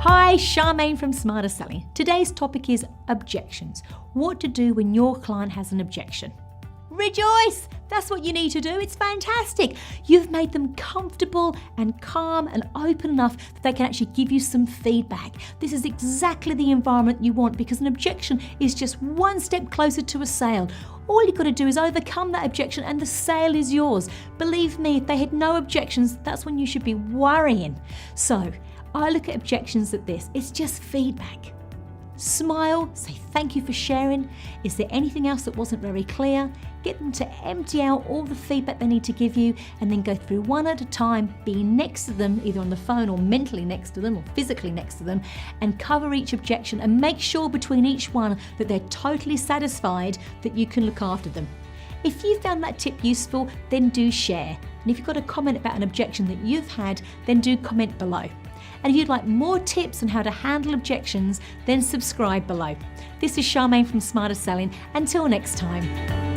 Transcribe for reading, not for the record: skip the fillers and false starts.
Hi, Charmaine from Smarter Selling. Today's topic is objections. What to do when your client has an objection. Rejoice! That's what you need to do. It's fantastic. You've made them comfortable and calm and open enough that they can actually give you some feedback. This is exactly the environment you want because an objection is just one step closer to a sale. All you've got to do is overcome that objection and the sale is yours. Believe me, if they had no objections, that's when you should be worrying. So, I look at objections at this. It's just feedback. Smile, say thank you for sharing. Is there anything else that wasn't very clear? Get them to empty out all the feedback they need to give you and then go through one at a time, be next to them, either on the phone or mentally next to them or physically next to them, and cover each objection and make sure between each one that they're totally satisfied that you can look after them. If you found that tip useful, then do share. And if you've got a comment about an objection that you've had, then do comment below. And if you'd like more tips on how to handle objections, then subscribe below. This is Charmaine from Smarter Selling. Until next time.